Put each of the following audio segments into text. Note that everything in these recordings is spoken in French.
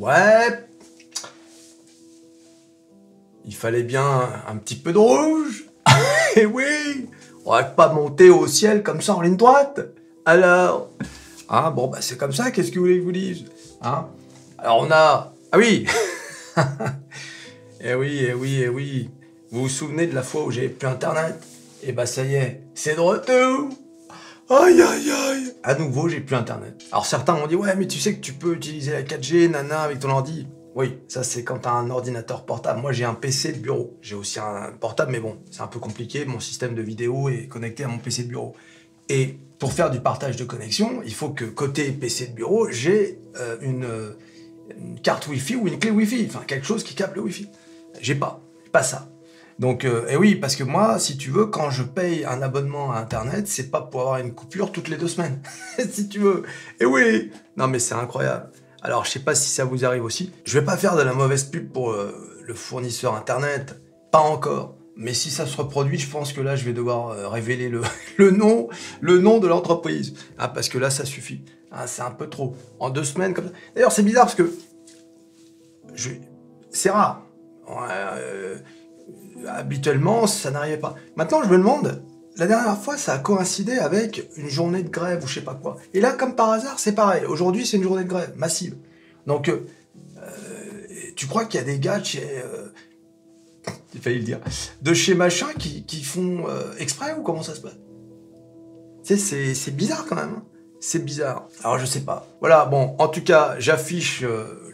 Ouais, il fallait bien un petit peu de rouge. Et oui, on va pas monter au ciel comme ça en ligne droite. Alors, hein, bon, bah c'est comme ça, qu'est-ce que vous voulez que je vous dise, hein? Alors on a... Ah oui. Eh oui, eh oui, eh oui. Vous vous souvenez de la fois où j'avais plus Internet? Eh bah ça y est, c'est de retour. Aïe, aïe, aïe. À nouveau, j'ai plus Internet. Alors certains m'ont dit, ouais, mais tu sais que tu peux utiliser la 4G, nana, avec ton ordi. Oui, ça c'est quand t'as un ordinateur portable. Moi j'ai un PC de bureau. J'ai aussi un portable, mais bon, c'est un peu compliqué. Mon système de vidéo est connecté à mon PC de bureau. Et pour faire du partage de connexion, il faut que côté PC de bureau, j'ai une carte Wi-Fi ou une clé Wi-Fi. Enfin, quelque chose qui capte le Wi-Fi. J'ai pas ça. Donc, et oui, parce que moi, si tu veux, quand je paye un abonnement à Internet, c'est pas pour avoir une coupure toutes les 2 semaines. Si tu veux. Et oui. Non, mais c'est incroyable. Alors, je sais pas si ça vous arrive aussi. Je vais pas faire de la mauvaise pub pour le fournisseur Internet. Pas encore. Mais si ça se reproduit, je pense que là, je vais devoir révéler le nom de l'entreprise. Ah, parce que là, ça suffit. Ah, c'est un peu trop. En 2 semaines, comme ça. D'ailleurs, c'est bizarre parce que c'est rare. Habituellement, ça n'arrivait pas. Maintenant, je me demande, la dernière fois, ça a coïncidé avec une journée de grève ou je sais pas quoi. Et là, comme par hasard, c'est pareil. Aujourd'hui, c'est une journée de grève massive. Donc, tu crois qu'il y a des gars de chez... j'ai failli le dire. De chez machin qui font exprès ou comment ça se passe? Tu sais, c'est bizarre quand même. Hein. C'est bizarre. Alors, je sais pas. Voilà, bon, en tout cas, j'affiche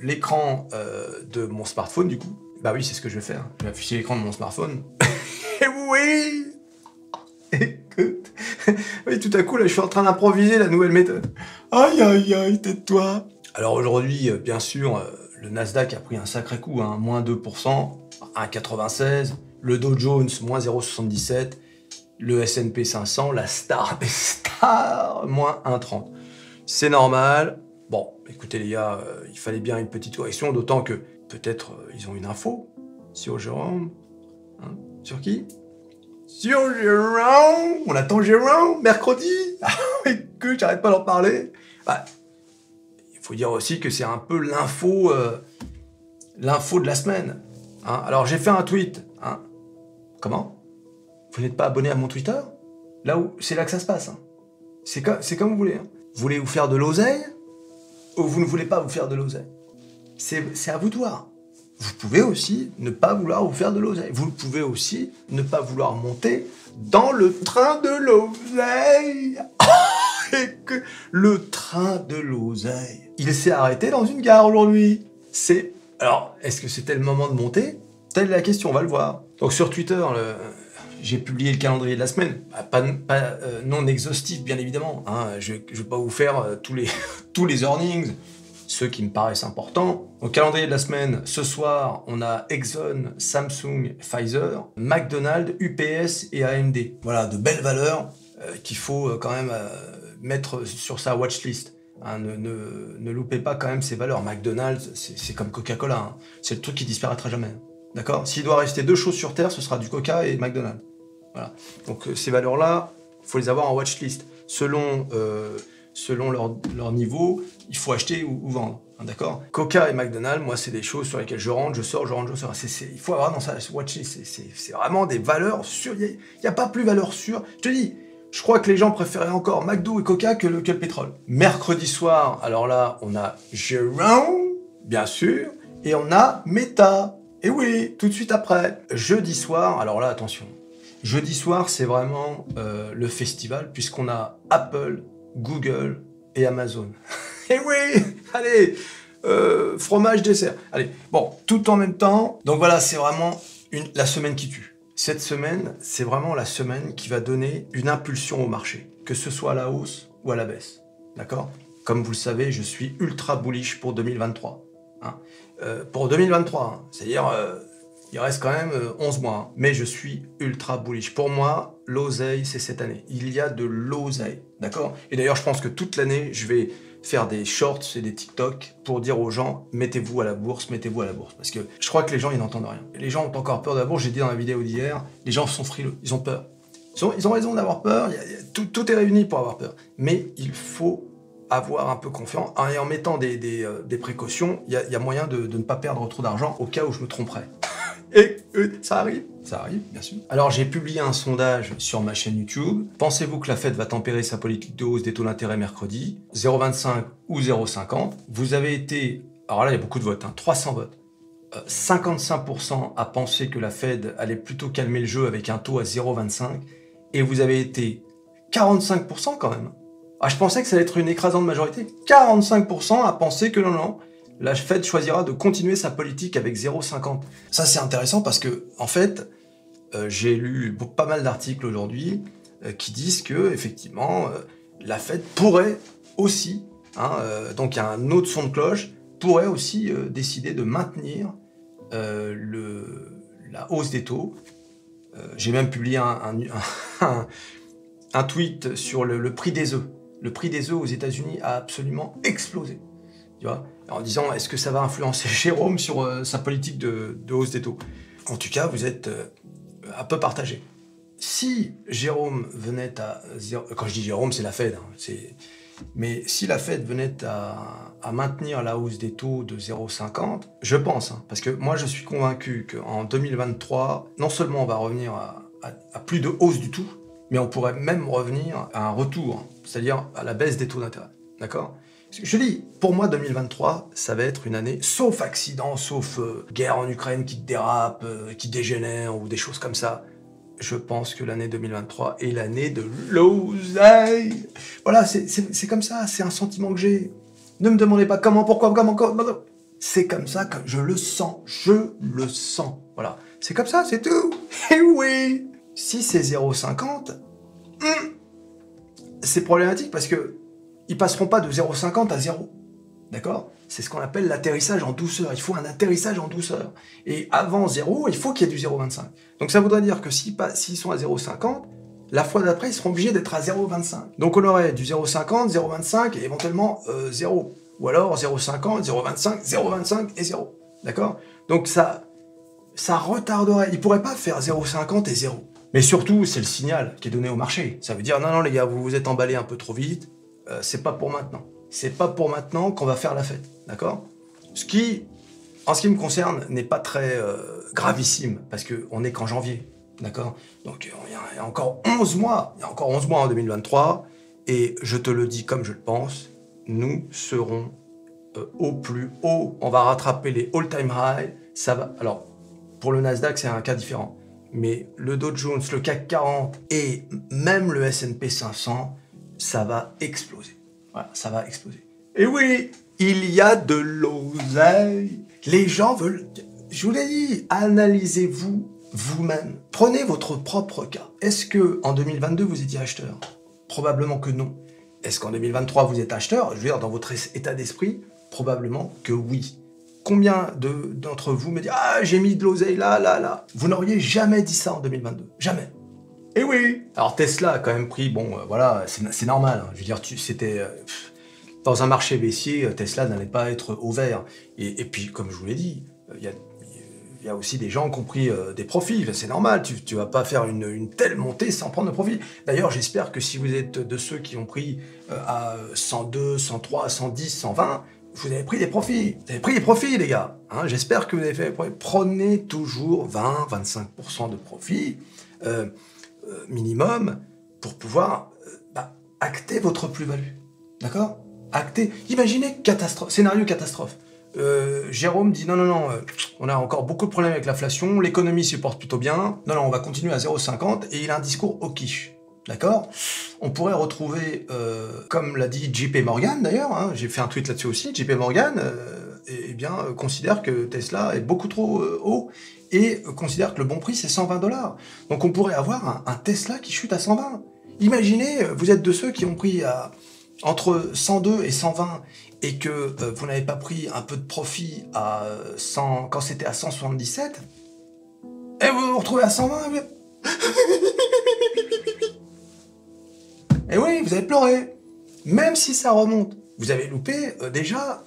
l'écran de mon smartphone, du coup. Bah oui, c'est ce que je vais faire. Je vais afficher l'écran de mon smartphone. Et oui. Écoute. Oui, tout à coup, là, je suis en train d'improviser la nouvelle méthode. Aïe, aïe, aïe, tais-toi. Alors aujourd'hui, bien sûr, le Nasdaq a pris un sacré coup, hein, moins 2%, 1,96. Le Dow Jones, moins 0,77. Le S&P 500, la star des stars, moins 1,30. C'est normal. Bon, écoutez les gars, il fallait bien une petite correction, d'autant que peut-être ils ont une info sur Jérôme. Hein, sur qui? Sur Jérôme. On attend Jérôme, mercredi. Ah oui, que j'arrête pas d'en parler. Bah, il faut dire aussi que c'est un peu l'info de la semaine. Hein. Alors j'ai fait un tweet. Hein. Comment? Vous n'êtes pas abonné à mon Twitter? Là où c'est là que ça se passe. Hein. C'est comme vous voulez. Hein. Vous voulez vous faire de l'oseille ou vous ne voulez pas vous faire de l'oseille? C'est à vous de voir. Vous pouvez aussi ne pas vouloir vous faire de l'oseille. Vous pouvez aussi ne pas vouloir monter dans le train de l'oseille. Et que le train de l'oseille, il s'est arrêté dans une gare aujourd'hui. Alors, est-ce que c'était le moment de monter? Telle est la question, on va le voir. Donc sur Twitter, j'ai publié le calendrier de la semaine, pas non exhaustif bien évidemment. Hein. Je ne vais pas vous faire tous les earnings, ceux qui me paraissent importants. Au calendrier de la semaine, ce soir, on a Exxon, Samsung, Pfizer, McDonald's, UPS et AMD. Voilà, de belles valeurs qu'il faut quand même mettre sur sa watchlist. Hein, ne loupez pas quand même ces valeurs. McDonald's, c'est comme Coca-Cola. Hein. C'est le truc qui disparaîtra jamais. D'accord? S'il doit rester 2 choses sur Terre, ce sera du Coca et McDonald's. Voilà. Donc ces valeurs-là, il faut les avoir en watchlist. Selon leur niveau, il faut acheter ou vendre. Hein, d'accord? Coca et McDonald's, moi, c'est des choses sur lesquelles je rentre, je sors, je rentre, je sors. Il faut avoir dans sa watchlist. C'est vraiment des valeurs sûres. Il n'y a pas plus valeur sûre. Je te dis, je crois que les gens préféraient encore McDo et Coca que le pétrole. Mercredi soir, alors là, on a Jérôme, bien sûr, et on a Meta. Et oui, tout de suite après. Jeudi soir, alors là, attention. Jeudi soir, c'est vraiment le festival, puisqu'on a Apple, Google et Amazon. Et oui, allez, fromage, dessert. Allez, bon, tout en même temps. Donc voilà, c'est vraiment la semaine qui tue. Cette semaine, c'est vraiment la semaine qui va donner une impulsion au marché, que ce soit à la hausse ou à la baisse. D'accord? Comme vous le savez, je suis ultra bullish pour 2023. Hein. Pour 2023, hein. C'est-à-dire, il reste quand même 11 mois, hein. Mais je suis ultra bullish. Pour moi, l'oseille, c'est cette année. Il y a de l'oseille, d'accord? Et d'ailleurs, je pense que toute l'année, je vais faire des shorts et des TikTok pour dire aux gens, mettez-vous à la bourse, mettez-vous à la bourse. Parce que je crois que les gens, ils n'entendent rien. Les gens ont encore peur de la bourse, j'ai dit dans la vidéo d'hier, les gens sont frileux, ils ont peur. Ils ont raison d'avoir peur, tout est réuni pour avoir peur. Mais il faut avoir un peu confiance, et en mettant des précautions, il y a moyen de ne pas perdre trop d'argent au cas où je me tromperais. Et ça arrive, bien sûr. Alors j'ai publié un sondage sur ma chaîne YouTube. Pensez-vous que la Fed va tempérer sa politique de hausse des taux d'intérêt mercredi? 0,25 ou 0,50? Vous avez été, alors là il y a beaucoup de votes, 300 votes. 55% à penser que la Fed allait plutôt calmer le jeu avec un taux à 0,25, et vous avez été 45% quand même. Ah, je pensais que ça allait être une écrasante majorité. 45% à penser que non, la Fed choisira de continuer sa politique avec 0,50. Ça c'est intéressant parce que, en fait, j'ai lu pas mal d'articles aujourd'hui qui disent que, effectivement, la Fed pourrait aussi, donc il y a un autre son de cloche, pourrait aussi décider de maintenir la hausse des taux. J'ai même publié un tweet sur le prix des œufs. Le prix des œufs aux États-Unis a absolument explosé. Tu vois, en disant, est-ce que ça va influencer Jérôme sur sa politique de hausse des taux? En tout cas, vous êtes un peu partagé. Si Jérôme venait à... Quand je dis Jérôme, c'est la Fed. Mais si la Fed venait à maintenir la hausse des taux de 0,50, je pense, parce que moi je suis convaincu qu'en 2023, non seulement on va revenir à plus de hausse du tout, mais on pourrait même revenir à un retour, c'est-à-dire à la baisse des taux d'intérêt. D'accord? Je dis, pour moi 2023, ça va être une année, sauf accident, sauf guerre en Ukraine qui dérape, qui dégénère, ou des choses comme ça. Je pense que l'année 2023 est l'année de l'oseille. Voilà, c'est comme ça, c'est un sentiment que j'ai. Ne me demandez pas comment, pourquoi, comment. C'est comme ça que je le sens, Voilà, c'est comme ça, c'est tout. Et oui, si c'est 0,50, c'est problématique parce que ils passeront pas de 0,50 à 0. D'accord? C'est ce qu'on appelle l'atterrissage en douceur. Il faut un atterrissage en douceur. Et avant 0, il faut qu'il y ait du 0,25. Donc ça voudrait dire que s'ils sont à 0,50, la fois d'après, ils seront obligés d'être à 0,25. Donc on aurait du 0,50, 0,25 et éventuellement 0. Ou alors 0,50, 0,25, 0,25 et 0. D'accord? Donc ça retarderait. Ils ne pourraient pas faire 0,50 et 0. Mais surtout, c'est le signal qui est donné au marché. Ça veut dire, non les gars, vous vous êtes emballés un peu trop vite. C'est pas pour maintenant. C'est pas pour maintenant qu'on va faire la fête, d'accord? Ce qui, en ce qui me concerne, n'est pas très gravissime, parce qu'on n'est qu'en janvier, d'accord? Donc il y a encore 11 mois, en 2023, et je te le dis comme je le pense, nous serons au plus haut, on va rattraper les all-time high, ça va... Alors, pour le Nasdaq, c'est un cas différent, mais le Dow Jones, le CAC 40 et même le S&P 500, ça va exploser. Voilà, ça va exploser. Et oui, il y a de l'oseille. Les gens veulent... Je vous l'ai dit, analysez-vous vous-même. Prenez votre propre cas. Est-ce que en 2022, vous étiez acheteur? Probablement que non. Est-ce qu'en 2023, vous êtes acheteur? Je veux dire, dans votre état d'esprit, probablement que oui. Combien d'entre vous me disent « Ah, j'ai mis de l'oseille là. » Vous n'auriez jamais dit ça en 2022. Jamais. Et oui. Alors Tesla a quand même pris, voilà, c'est normal. Je veux dire, c'était dans un marché baissier, Tesla n'allait pas être au vert. Et puis, comme je vous l'ai dit, il y a aussi des gens qui ont pris des profits. C'est normal. Tu vas pas faire une telle montée sans prendre de profit. D'ailleurs, j'espère que si vous êtes de ceux qui ont pris à 102, 103, 110, 120, vous avez pris des profits. Vous avez pris des profits, les gars. J'espère que vous avez fait. Prenez toujours 20-25% de profit. Minimum pour pouvoir acter votre plus-value. D'accord? Acter. Imaginez scénario catastrophe. Jérôme dit non, on a encore beaucoup de problèmes avec l'inflation, l'économie se porte plutôt bien, non, on va continuer à 0,50 et il a un discours au quiche. D'accord? On pourrait retrouver, comme l'a dit JP Morgan d'ailleurs, j'ai fait un tweet là-dessus aussi, JP Morgan considère que Tesla est beaucoup trop haut et considère que le bon prix c'est 120 $. Donc on pourrait avoir un Tesla qui chute à 120. Imaginez, vous êtes de ceux qui ont pris entre 102 et 120 et que vous n'avez pas pris un peu de profit à 100, quand c'était à 177 et vous vous retrouvez à 120. Et oui, vous avez pleuré. Même si ça remonte, vous avez loupé déjà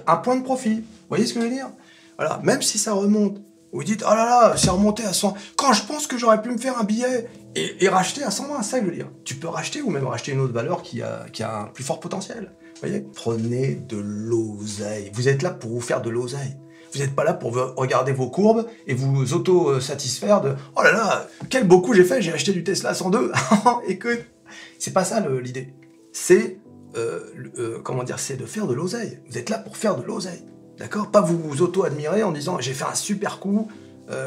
un point de profit. Vous voyez ce que je veux dire? Voilà, même si ça remonte, vous dites, oh là là, c'est remonté à 100. Quand je pense que j'aurais pu me faire un billet et racheter à 120, c'est ça que je veux dire. Tu peux racheter ou même racheter une autre valeur qui a un plus fort potentiel. voyez? Prenez de l'oseille. Vous êtes là pour vous faire de l'oseille. Vous n'êtes pas là pour regarder vos courbes et vous auto-satisfaire de « Oh là là, quel beau coup j'ai fait, j'ai acheté du Tesla 102 !» Écoute, c'est pas ça l'idée. C'est, comment dire, c'est de faire de l'oseille. Vous êtes là pour faire de l'oseille. D'accord? Pas vous auto-admirer en disant « J'ai fait un super coup. »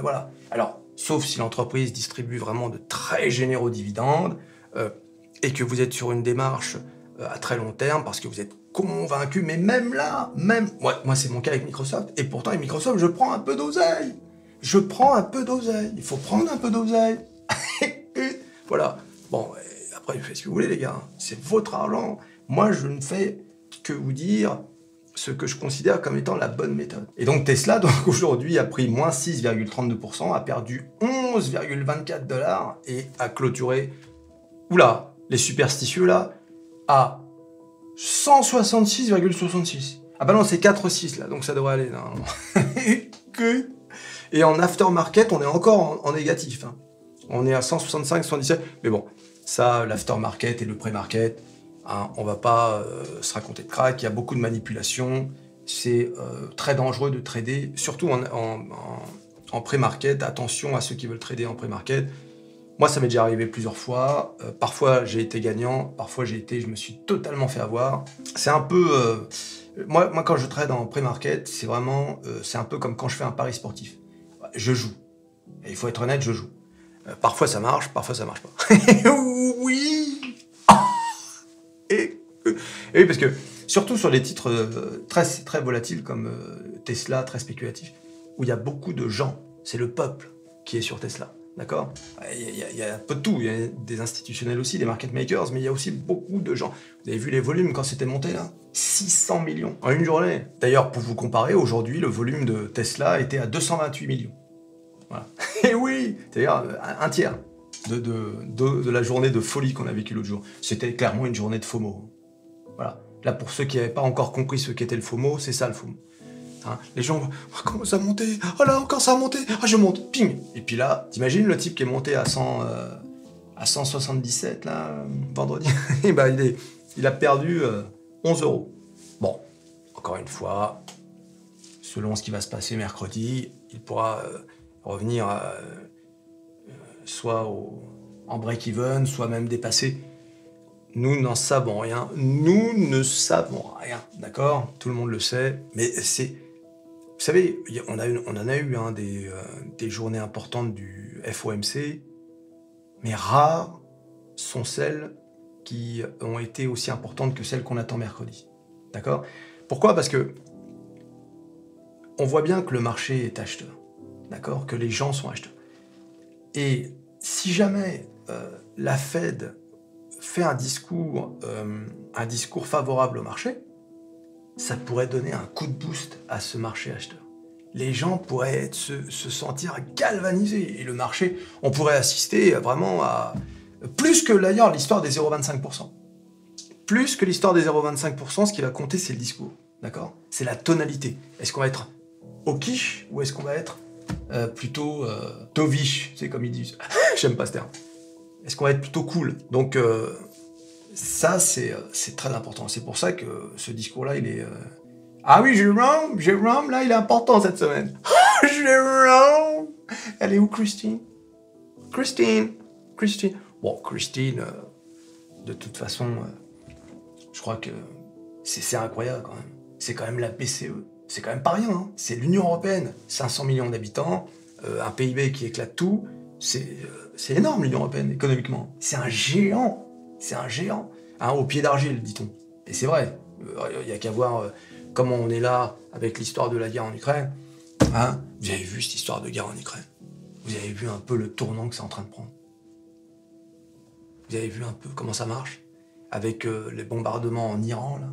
Voilà. Alors, sauf si l'entreprise distribue vraiment de très généreux dividendes et que vous êtes sur une démarche à très long terme parce que vous êtes convaincu, mais même là, moi c'est mon cas avec Microsoft, et pourtant avec Microsoft, je prends un peu d'oseille. Je prends un peu d'oseille. Il faut prendre un peu d'oseille. Voilà. Bon, après, faites ce que vous voulez, les gars. C'est votre argent. Moi, je ne fais que vous dire ce que je considère comme étant la bonne méthode. Et donc Tesla, donc aujourd'hui, a pris moins 6,32%, a perdu 11,24 $ et a clôturé, oula, les superstitieux là, à 166,66. Ah bah non, c'est 4,6 là, donc ça devrait aller normalement. Et en aftermarket, on est encore en négatif. Hein. On est à 165, 117. Mais bon, ça, l'aftermarket et le pré-market, hein, on va pas se raconter de crack. Il y a beaucoup de manipulation. C'est très dangereux de trader, surtout en pré-market. Attention à ceux qui veulent trader en pré-market. Moi, ça m'est déjà arrivé plusieurs fois. Parfois, j'ai été gagnant. Parfois, je me suis totalement fait avoir. C'est un peu... moi, quand je trade en pré-market, c'est vraiment... c'est un peu comme quand je fais un pari sportif. Je joue. Et il faut être honnête, je joue. Parfois, ça marche. Parfois, ça marche pas. Oui. Et oui, parce que surtout sur les titres très, très volatiles comme Tesla, très spéculatifs, où il y a beaucoup de gens. C'est le peuple qui est sur Tesla. D'accord? Il y a un peu de tout, il y a des institutionnels aussi, des market makers, mais il y a aussi beaucoup de gens. Vous avez vu les volumes quand c'était monté là? 600 millions en une journée. D'ailleurs, pour vous comparer, aujourd'hui, le volume de Tesla était à 228 millions. Voilà. Et oui, c'est-à-dire un tiers de la journée de folie qu'on a vécue l'autre jour. C'était clairement une journée de FOMO. Voilà. Là, pour ceux qui n'avaient pas encore compris ce qu'était le FOMO, c'est ça le FOMO. Hein, les gens, oh, comment ça a monté? Oh là, encore ça a monté. Ah, je monte, ping. Et puis là, t'imagines le type qui est monté à 177 là vendredi. Et ben il a perdu 11 €. Bon, encore une fois, selon ce qui va se passer mercredi, il pourra revenir soit en break-even, soit même dépasser. Nous n'en savons rien. Nous ne savons rien, d'accord? Tout le monde le sait, mais c'est... Vous savez, on en a eu hein, des journées importantes du FOMC, mais rares sont celles qui ont été aussi importantes que celles qu'on attend mercredi. D'accord? Pourquoi? Parce que on voit bien que le marché est acheteur. D'accord? Que les gens sont acheteurs. Et si jamais la Fed fait un discours favorable au marché, ça pourrait donner un coup de boost à ce marché acheteur. Les gens pourraient se sentir galvanisés. Et le marché, on pourrait assister vraiment à... Plus que d'ailleurs l'histoire des 0,25%. Plus que l'histoire des 0,25%, ce qui va compter, c'est le discours. D'accord? C'est la tonalité. Est-ce qu'on va être au quiche ou est-ce qu'on va être plutôt dovish? C'est comme ils disent. J'aime pas ce terme. Est-ce qu'on va être plutôt cool? Donc... ça, c'est très important. C'est pour ça que ce discours-là, il est... Ah oui, Jérôme, là, il est important cette semaine. Oh, Jérôme! Elle est où, Christine? Christine. Bon, Christine, de toute façon, je crois que c'est incroyable quand même. C'est quand même la BCE. C'est quand même pas rien. Hein. C'est l'Union européenne. 500 millions d'habitants, un PIB qui éclate tout. C'est énorme, l'Union européenne, économiquement. C'est un géant. C'est un géant, hein, au pied d'argile, dit-on. Et c'est vrai, il n'y a qu'à voir comment on est là avec l'histoire de la guerre en Ukraine. Hein, vous avez vu cette histoire de guerre en Ukraine? Vous avez vu un peu le tournant que c'est en train de prendre? Vous avez vu un peu comment ça marche? Avec les bombardements en Iran, là?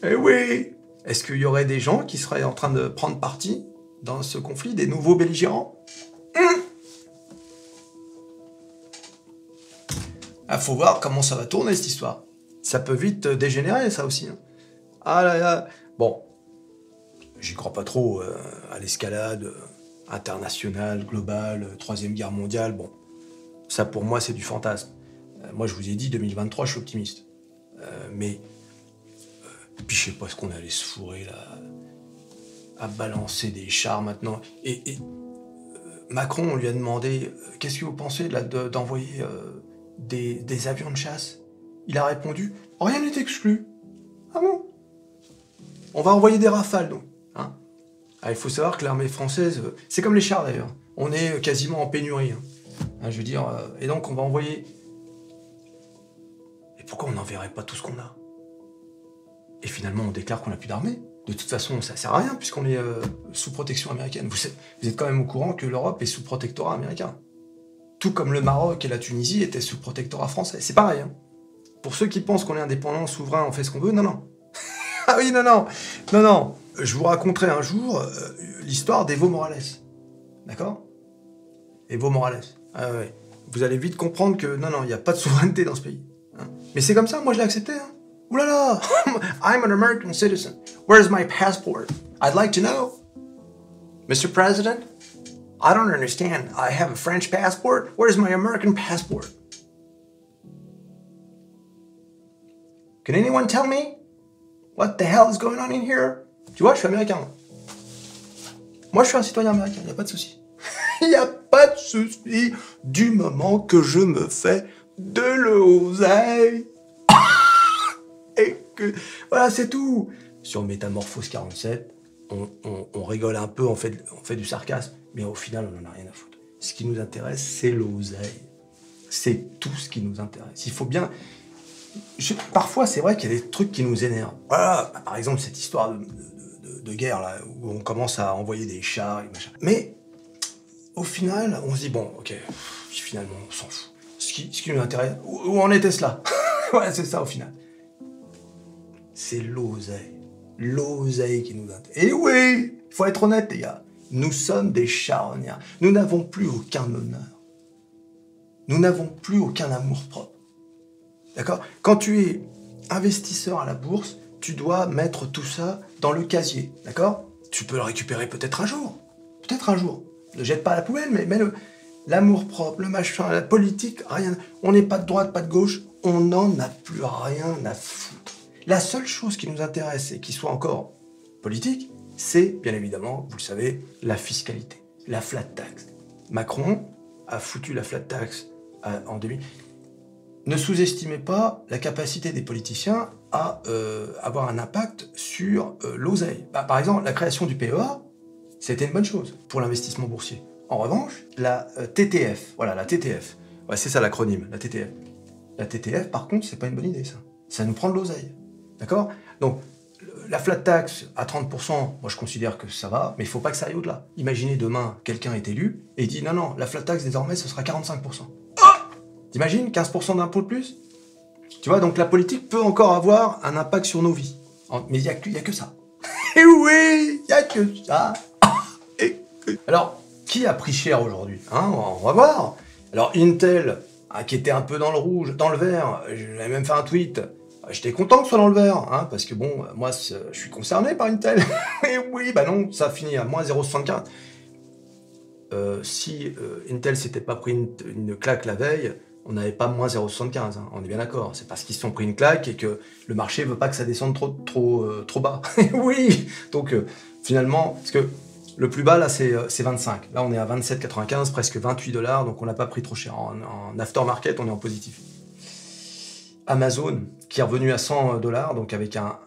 Eh oui! Est-ce qu'il y aurait des gens qui seraient en train de prendre parti dans ce conflit, des nouveaux belligérants? Il faut voir comment ça va tourner, cette histoire. Ça peut vite dégénérer, ça aussi. Hein. Ah là là. Bon, j'y crois pas trop à l'escalade internationale, globale, Troisième Guerre mondiale. Bon, ça pour moi, c'est du fantasme. Moi, je vous ai dit, 2023, je suis optimiste. Mais Puis je sais pas ce qu'on allait se fourrer là, à balancer des chars maintenant. Et Macron, on lui a demandé qu'est-ce que vous pensez d'envoyer des avions de chasse. Il a répondu rien n'est exclu. Ah bon? On va envoyer des rafales donc. Hein, ah, il faut savoir que l'armée française, c'est comme les chars d'ailleurs. On est quasiment en pénurie. Hein, je veux dire, et donc on va envoyer. Et pourquoi on n'enverrait pas tout ce qu'on a? Et finalement, on déclare qu'on n'a plus d'armée. De toute façon, ça sert à rien puisqu'on est sous protection américaine. Vous êtes quand même au courant que l'Europe est sous protectorat américain. Tout comme le Maroc et la Tunisie étaient sous protectorat français. C'est pareil. Hein. Pour ceux qui pensent qu'on est indépendant, souverain, on fait ce qu'on veut, non, non. Ah oui, non, non. Non, non. Je vous raconterai un jour l'histoire d'Evo Morales. D'accord? Evo Morales. Ah ouais. Vous allez vite comprendre que non, non, il n'y a pas de souveraineté dans ce pays. Hein. Mais c'est comme ça, moi je l'ai accepté. Hein. Ouh là là! I'm an American citizen. Where's my passport? I'd like to know. Mr. President, I don't understand. I have a French passport. Where's my American passport? Can anyone tell me what the hell is going on in here? Tu vois, je suis américain. Moi, je suis un citoyen américain, il n'y a pas de souci. Il n'y a pas de souci du moment que je me fais de l'oseille. Et que... Voilà, c'est tout. Sur Métamorphose 47, on rigole un peu, on fait du sarcasme, mais au final, on n'en a rien à foutre. Ce qui nous intéresse, c'est l'oseille. C'est tout ce qui nous intéresse. Il faut bien... Parfois, c'est vrai qu'il y a des trucs qui nous énervent. Voilà, par exemple, cette histoire de guerre, là, où on commence à envoyer des chars et machin. Mais, au final, on se dit, bon, ok, finalement, on s'en fout. Ce qui nous intéresse... Où en est Tesla? Voilà, c'est ça, au final. C'est l'oseille. L'oseille qui nous intéresse. Et oui, il faut être honnête, les gars. Nous sommes des charognards. Nous n'avons plus aucun honneur. Nous n'avons plus aucun amour-propre. D'accord? Quand tu es investisseur à la bourse, tu dois mettre tout ça dans le casier. D'accord? Tu peux le récupérer peut-être un jour. Peut-être un jour. Ne jette pas à la poubelle, mais l'amour-propre, le machin, la politique, rien. On n'est pas de droite, pas de gauche. On n'en a plus rien à foutre. La seule chose qui nous intéresse et qui soit encore politique, c'est, bien évidemment, vous le savez, la fiscalité, la flat tax. Macron a foutu la flat tax en 2000. Ne sous-estimez pas la capacité des politiciens à avoir un impact sur l'oseille. Par exemple, la création du PEA, c'était une bonne chose pour l'investissement boursier. En revanche, la TTF, voilà, la TTF, ouais, c'est ça l'acronyme, la TTF. La TTF, par contre, c'est pas une bonne idée, ça. Ça nous prend de l'oseille. D'accord? Donc, la flat tax à 30%, moi je considère que ça va, mais il ne faut pas que ça aille au-delà. Imaginez demain, quelqu'un est élu et dit non, la flat tax désormais ce sera 45%. Ah! T'imagines 15% d'impôt de plus? Tu vois, donc la politique peut encore avoir un impact sur nos vies. Mais il n'y a que ça. Et oui, il n'y a que ça. Alors, qui a pris cher aujourd'hui? Hein, on va voir. Alors, Intel, qui était un peu dans le rouge, dans le vert, j'avais même fait un tweet. J'étais content que ce soit dans le vert, hein, parce que bon, moi, je suis concerné par Intel. Et oui, bah non, ça a fini à moins 0,64. Si Intel s'était pas pris une claque la veille, on n'avait pas moins 0,75, hein, on est bien d'accord. C'est parce qu'ils se sont pris une claque et que le marché veut pas que ça descende trop bas. Oui, donc finalement, parce que le plus bas là c'est 25. Là on est à 27,95, presque 28 $, donc on n'a pas pris trop cher. En aftermarket, on est en positif. Amazon, qui est revenu à 100 $, donc avec un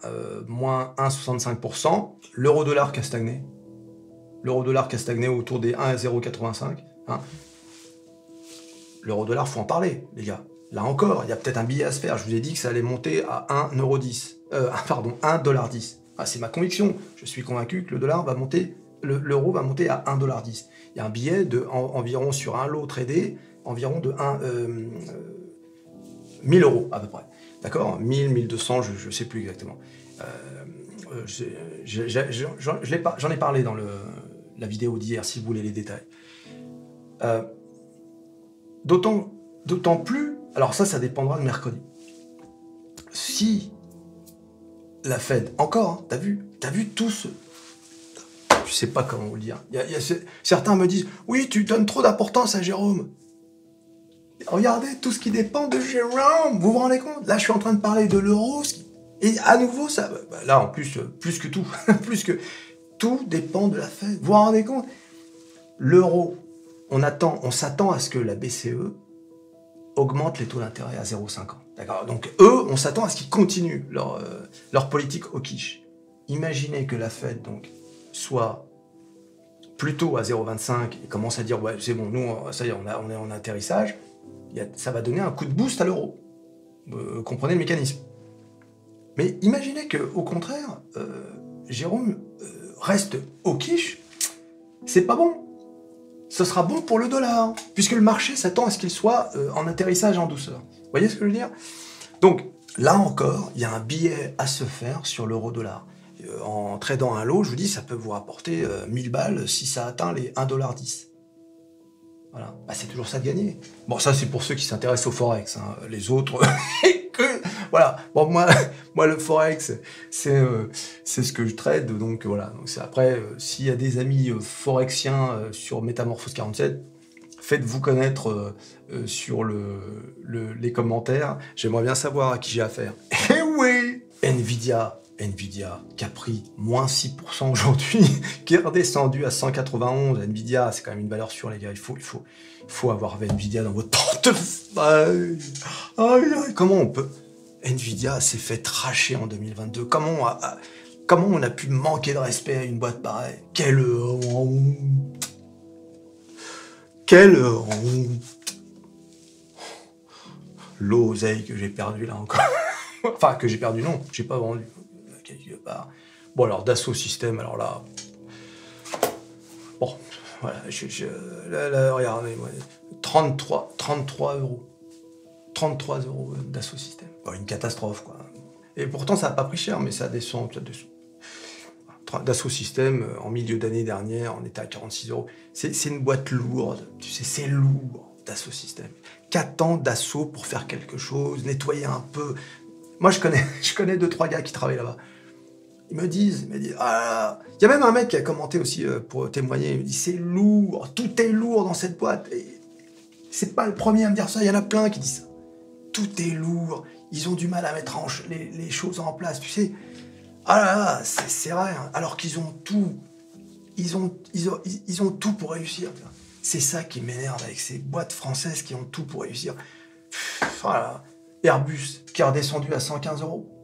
moins 1,65%. L'euro-dollar qui a stagné. L'euro-dollar qui a stagné autour des 1,085. Hein. L'euro-dollar, faut en parler, les gars. Là encore, il y a peut-être un billet à se faire. Je vous ai dit que ça allait monter à 1,10 $. Ah, c'est ma conviction. Je suis convaincu que le dollar va monter, l'euro va monter à 1,10 $. Il y a un billet de environ sur un lot tradé, environ de 1000 € à peu près. D'accord? 1000, 1200, je ne sais plus exactement. J'en ai parlé dans la vidéo d'hier, si vous voulez les détails. D'autant plus, alors ça dépendra de mercredi. Si la Fed, encore, hein, t'as vu tout ce... Je sais pas comment vous le dire. Certains me disent, oui, tu donnes trop d'importance à Jérôme. Regardez tout ce qui dépend de Jérôme, vous vous rendez compte? Là, je suis en train de parler de l'euro, Et à nouveau, ça, là en plus, plus que tout, plus que tout dépend de la Fed. Vous vous rendez compte? L'euro, on s'attend à ce que la BCE augmente les taux d'intérêt à 0,50. D'accord? Donc eux, on s'attend à ce qu'ils continuent leur politique au quiche. Imaginez que la Fed donc soit plutôt à 0,25 et commence à dire ouais c'est bon, nous ça y est, on est en atterrissage. Ça va donner un coup de boost à l'euro. Comprenez le mécanisme. Mais imaginez que au contraire, Jérôme reste au quiche. C'est pas bon. Ce sera bon pour le dollar, puisque le marché s'attend à ce qu'il soit en atterrissage en douceur. Vous voyez ce que je veux dire? Donc, là encore, il y a un billet à se faire sur l'euro-dollar. En tradant un lot, je vous dis, ça peut vous rapporter 1000 balles si ça atteint les 1,10 $. Voilà, bah, c'est toujours ça de gagner. Bon, ça, c'est pour ceux qui s'intéressent au Forex. Hein. Les autres, voilà. Bon, moi, le Forex, c'est ce que je trade. Donc, voilà. Donc, après, s'il y a des amis forexiens sur Métamorphose 47, faites-vous connaître sur les commentaires. J'aimerais bien savoir à qui j'ai affaire. Eh oui! Nvidia qui a pris moins 6% aujourd'hui, qui est redescendu à 191. Nvidia, c'est quand même une valeur sûre, les gars. Il faut avoir Nvidia dans votre portefeuille. Comment on peut... Nvidia s'est fait tracher en 2022. Comment on a pu manquer de respect à une boîte pareille? Quelle l'oseille que j'ai perdu là encore. Enfin, que j'ai perdu, non, j'ai pas vendu. Quelque part. Bon, alors, Dassault Systèmes, alors là... Bon, voilà, là, regardez, 33 euros. 33 euros Dassault Systèmes. Bon, une catastrophe, quoi. Et pourtant, ça n'a pas pris cher, mais ça descend là-dessous. Dassault Systèmes, en milieu d'année dernière, on était à 46 euros. C'est une boîte lourde, tu sais, c'est lourd, Dassault Systèmes. Qu'attend Dassault pour faire quelque chose, nettoyer un peu? Moi, je connais 2-3 gars qui travaillent là-bas. Ils me disent, ah, il y a même un mec qui a commenté aussi pour témoigner, il me dit, c'est lourd, tout est lourd dans cette boîte. Et c'est pas le premier à me dire ça, il y en a plein qui disent ça. Tout est lourd, ils ont du mal à mettre les choses en place, tu sais. Ah là là, c'est vrai, hein, alors qu'ils ont tout. Ils ont tout pour réussir. C'est ça qui m'énerve avec ces boîtes françaises qui ont tout pour réussir. Voilà. Airbus, qui est redescendu à 115 euros.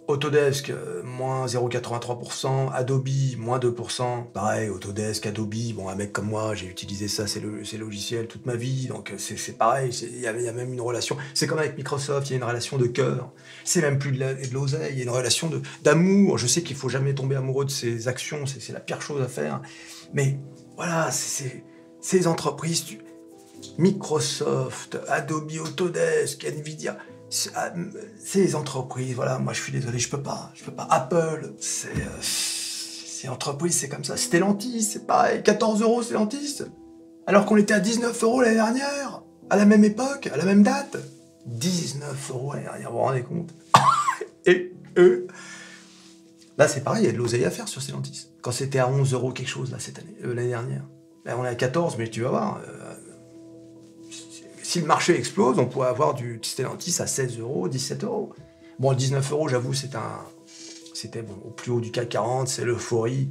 Autodesk, moins 0,83%, Adobe, moins 2%. Pareil, Autodesk, Adobe, bon, un mec comme moi, j'ai utilisé ça, ces logiciels toute ma vie, donc c'est pareil, il y a même une relation. C'est comme avec Microsoft, il y a une relation de cœur. C'est même plus de l'oseille, il y a une relation d'amour. Je sais qu'il faut jamais tomber amoureux de ces actions, c'est la pire chose à faire. Mais voilà, ces entreprises, Microsoft, Adobe, Autodesk, Nvidia... Ces entreprises, voilà, moi je suis désolé, je peux pas. Apple, ces entreprises, c'est comme ça. Stellantis, c'est pareil, 14 euros Stellantis, alors qu'on était à 19 euros l'année dernière, à la même époque, à la même date. 19 euros l'année dernière, vous vous rendez compte? Et eux, là c'est pareil, il y a de l'oseille à faire sur Stellantis. Quand c'était à 11 euros quelque chose, là, cette année, l'année dernière. Là on est à 14, mais tu vas voir... Si le marché explose, on pourrait avoir du Stellantis à 16 euros, 17 euros. Bon, 19 euros, j'avoue, c'était bon, au plus haut du CAC 40, c'est l'euphorie.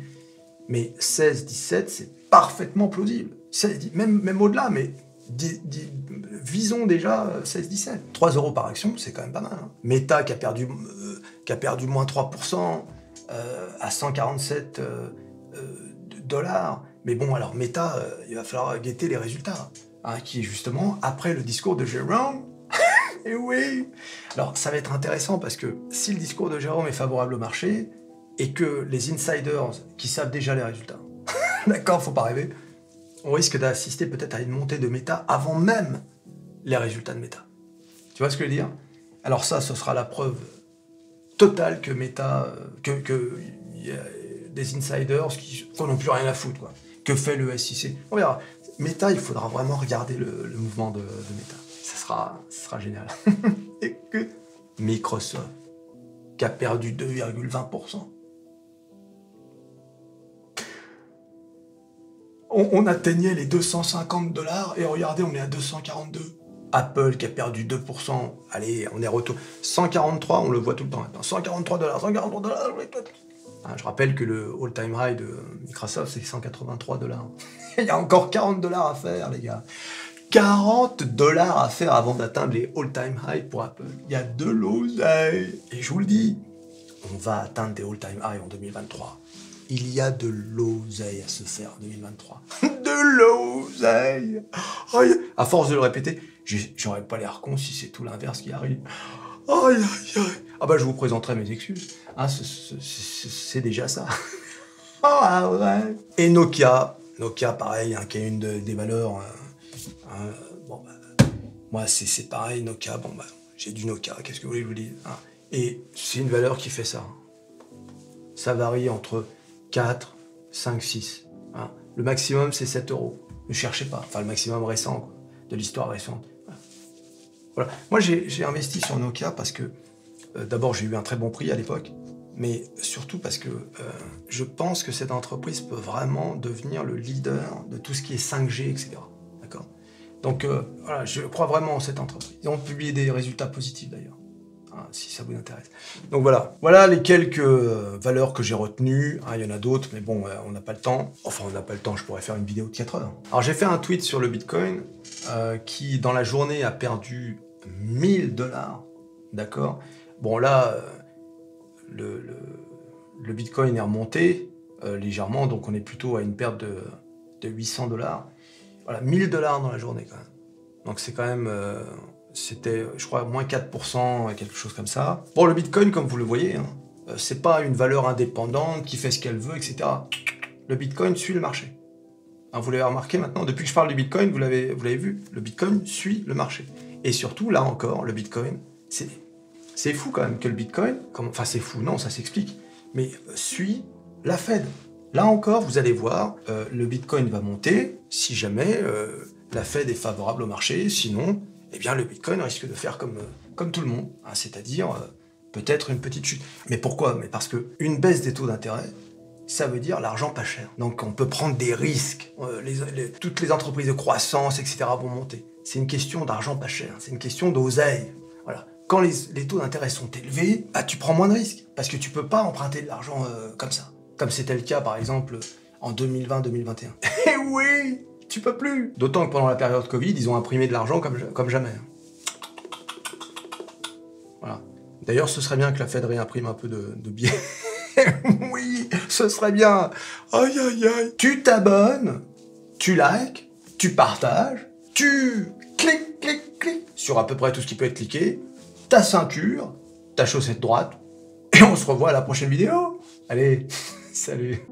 Mais 16, 17, c'est parfaitement plausible. 16, même au-delà, mais visons déjà 16, 17. 3 euros par action, c'est quand même pas mal. Hein. Meta qui a perdu moins 3% à 147 dollars. Mais bon, alors Meta, il va falloir guetter les résultats. Hein, qui est justement après le discours de Jérôme. Et oui. Alors, ça va être intéressant parce que si le discours de Jérôme est favorable au marché et que les insiders qui savent déjà les résultats, d'accord, faut pas rêver, on risque d'assister peut-être à une montée de Meta avant même les résultats de Meta. Tu vois ce que je veux dire? Alors ça, ce sera la preuve totale que Meta, que y a des insiders qui n'ont plus rien à foutre, quoi. Que fait le SEC? On verra. Meta, il faudra vraiment regarder le mouvement de Meta. Ça sera génial. Et que Microsoft, qui a perdu 2,20%. On atteignait les 250 $ et regardez, on est à 242. Apple qui a perdu 2%. Allez, on est retour. 143, on le voit tout le temps maintenant. 143 $, 143 $. Ah, je rappelle que le all-time high de Microsoft, c'est 183 $. Il y a encore 40 $ à faire, les gars. 40 $ à faire avant d'atteindre les all-time high pour Apple. Il y a de l'oseille. Et je vous le dis, on va atteindre des all-time high en 2023. Il y a de l'oseille à se faire en 2023. De l'oseille. À force de le répéter, j'aurais pas l'air con si c'est tout l'inverse qui arrive. Aïe, aïe, aïe. Ah bah je vous présenterai mes excuses. Hein, c'est déjà ça. Ah ouais. Et Nokia, pareil, hein, qui est une des valeurs. Bon bah, moi c'est pareil, Nokia. Bon bah, j'ai du Nokia. Qu'est-ce que vous voulez que je vous dise, hein. Et c'est une valeur qui fait ça. Ça varie entre 4, 5, 6. Hein. Le maximum, c'est 7 €. Ne cherchez pas. Enfin, le maximum récent, quoi, de l'histoire récente. Voilà. Moi, j'ai investi sur Nokia parce que, d'abord, j'ai eu un très bon prix à l'époque, mais surtout parce que je pense que cette entreprise peut vraiment devenir le leader de tout ce qui est 5G, etc. D'accord ? Donc, voilà, je crois vraiment en cette entreprise. Ils ont publié des résultats positifs, d'ailleurs. Si ça vous intéresse. Donc voilà les quelques valeurs que j'ai retenues. Il y en a d'autres, mais bon, on n'a pas le temps. Enfin, on n'a pas le temps, je pourrais faire une vidéo de 4 heures. Alors j'ai fait un tweet sur le Bitcoin qui, dans la journée, a perdu 1000 $. D'accord ? Bon là, le Bitcoin est remonté légèrement, donc on est plutôt à une perte de 800 $. Voilà, 1000 $ dans la journée quand même. Donc c'est quand même... c'était, je crois, moins 4%, quelque chose comme ça. Bon, le Bitcoin, comme vous le voyez, hein, c'est pas une valeur indépendante qui fait ce qu'elle veut, etc. Le Bitcoin suit le marché. Hein, vous l'avez remarqué maintenant, depuis que je parle du Bitcoin, vous l'avez vu, le Bitcoin suit le marché. Et surtout, là encore, le Bitcoin, c'est fou quand même que le Bitcoin, enfin c'est fou, non, ça s'explique, mais suit la Fed. Là encore, vous allez voir, le Bitcoin va monter si jamais la Fed est favorable au marché, sinon... eh bien le Bitcoin risque de faire comme tout le monde, hein, c'est-à-dire peut-être une petite chute. Mais pourquoi ? Mais parce qu'une baisse des taux d'intérêt, ça veut dire l'argent pas cher. Donc on peut prendre des risques, toutes les entreprises de croissance, etc. vont monter. C'est une question d'argent pas cher, c'est une question d'oseille. Voilà. Quand les taux d'intérêt sont élevés, bah, tu prends moins de risques, parce que tu peux pas emprunter de l'argent comme ça. Comme c'était le cas par exemple en 2020-2021. Eh oui ! Tu peux plus. D'autant que pendant la période Covid, ils ont imprimé de l'argent comme jamais. Voilà. D'ailleurs, ce serait bien que la Fed réimprime un peu de billets. Oui, ce serait bien. Aïe, aïe, aïe. Tu t'abonnes, tu likes, tu partages, tu cliques sur à peu près tout ce qui peut être cliqué, ta ceinture, ta chaussette droite, et on se revoit à la prochaine vidéo. Allez, salut.